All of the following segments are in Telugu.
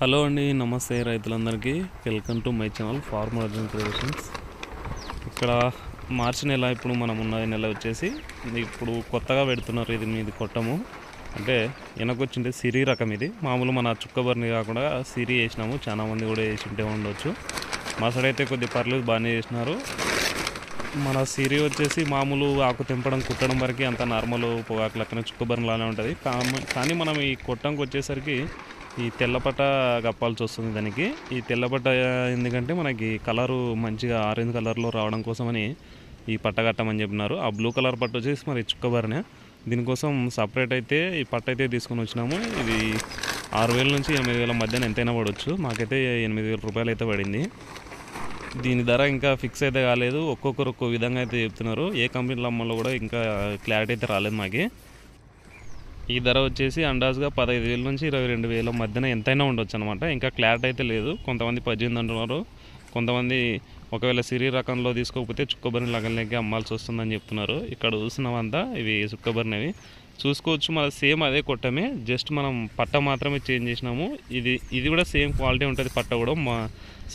హలో అండి, నమస్తే రైతులందరికీ. Welcome to my channel farmer Arjun creations. ఇక్కడ మార్చి నెల, ఇప్పుడు మనం ఉన్న నెల వచ్చేసి ఇప్పుడు కొత్తగా పెడుతున్నారు. ఇది కొట్టము అంటే వెనకొచ్చింటే సిరి రకం. ఇది మామూలు మన చుక్కబర్ని కాకుండా సిరి వేసినాము. చాలామంది కూడా వేసి ఉంటే ఉండొచ్చు. మా సైడ్ అయితే కొద్దిగా పర్లేదు, బాగానే చేసినారు. మన సిరి వచ్చేసి మామూలు ఆకు తెంపడం కుట్టడం వరకు అంత నార్మల్ పొగాకు లెక్కన చుక్కబర్ని లానే ఉంటుంది. కానీ మనం ఈ కొట్టంకి వచ్చేసరికి ఈ తెల్లపట్ట కప్పాల్సి వస్తుంది. దానికి ఈ తెల్లపట్ట ఎందుకంటే మనకి కలరు మంచిగా ఆరెంజ్ కలర్లో రావడం కోసమని ఈ పట్ట కట్టమని చెప్పినారు. ఆ బ్లూ కలర్ పట్టు వచ్చేసి మరి చుక్కబర్నే. దీనికోసం సపరేట్ అయితే ఈ పట్ట అయితే తీసుకొని వచ్చినాము. ఇది 6,000 నుంచి 8,000 మధ్యన ఎంతైనా పడవచ్చు. మాకైతే 8,000 రూపాయలు అయితే పడింది. దీని ధర ఇంకా ఫిక్స్ అయితే కాలేదు. ఒక్కొక్కరు ఒక్కో విధంగా అయితే చెప్తున్నారు. ఏ కంపెనీల అమ్మలో కూడా ఇంకా క్లారిటీ అయితే రాలేదు మాకి. ఈ ధర వచ్చేసి అందాజుగా 15,000 నుంచి 22,000 మధ్యన ఎంతైనా ఉండొచ్చు అనమాట. ఇంకా క్లారిటీ అయితే లేదు. కొంతమంది 18 అంటున్నారు, కొంతమంది ఒకవేళ సిరి రకంలో తీసుకోకపోతే చుక్కబర్ని లగన్లకి అమ్మాల్సి వస్తుందని చెప్తున్నారు. ఇక్కడ చూస్తున్నామంతా ఇవి చుక్కబర్నివి చూసుకోవచ్చు. మన సేమ్ అదే కొట్టమే, జస్ట్ మనం పట్ట మాత్రమే చేంజ్ చేసినాము. ఇది కూడా సేమ్ క్వాలిటీ ఉంటుంది. పట్ట కూడా మా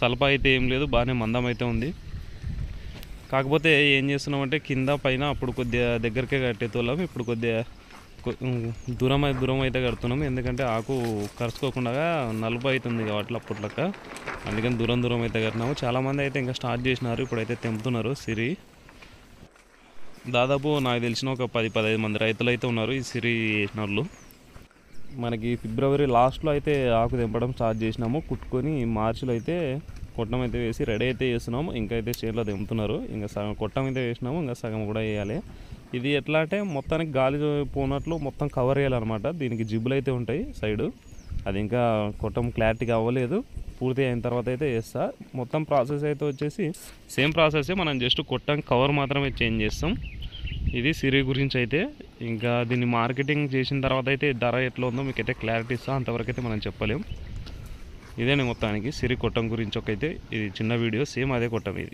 సలప అయితే ఏం లేదు, బాగానే మందం అయితే ఉంది. కాకపోతే ఏం చేస్తున్నామంటే కింద పైన అప్పుడు కొద్దిగా దగ్గరికే కట్టేతోళ్ళం, ఇప్పుడు కొద్దిగా దూరం అయితే కడుతున్నాము. ఎందుకంటే ఆకు కరుచుకోకుండా నలుపు అవుతుంది కాబట్టి అప్పట్లక్క, అందుకని దూరం అయితే కట్టినాము. చాలామంది అయితే ఇంకా స్టార్ట్ చేసినారు, ఇప్పుడైతే తెంపుతున్నారు సిరి. దాదాపు నాకు తెలిసిన ఒక 10-15 మంది రైతులు అయితే ఉన్నారు ఈ సిరి వేసిన వాళ్ళు. మనకి ఫిబ్రవరి లాస్ట్లో అయితే ఆకు తెంపడం స్టార్ట్ చేసినాము. కుట్టుకొని మార్చిలో అయితే కొట్టం అయితే వేసి రెడీ అయితే చేస్తున్నాము. ఇంకా అయితే చేనులో తెంపుతున్నారు. ఇంకా సగం కొట్టం అయితే వేసినాము, ఇంకా సగం కూడా వేయాలి. ఇది ఎట్లా అంటే మొత్తానికి గాలి పోనట్లు మొత్తం కవర్ చేయాలన్నమాట. దీనికి జిబ్బులు అయితే ఉంటాయి సైడు. అది ఇంకా కొట్టం క్లారిటీగా అవ్వలేదు. పూర్తి అయిన తర్వాత అయితే చేస్తా. మొత్తం ప్రాసెస్ అయితే వచ్చేసి సేమ్ ప్రాసెసే, మనం జస్ట్ కొట్టం కవర్ మాత్రమే చేంజ్ చేస్తాం. ఇది సిరి గురించి అయితే. ఇంకా దీన్ని మార్కెటింగ్ చేసిన తర్వాత అయితే ధర ఎట్లా ఉందో మీకు అయితే క్లారిటీ ఇస్తా. అంతవరకు అయితే మనం చెప్పలేం. ఇదేనే మొత్తానికి సిరి కొట్టం గురించి ఒకైతే ఇది చిన్న వీడియో. సేమ్ అదే కొట్టం ఇది.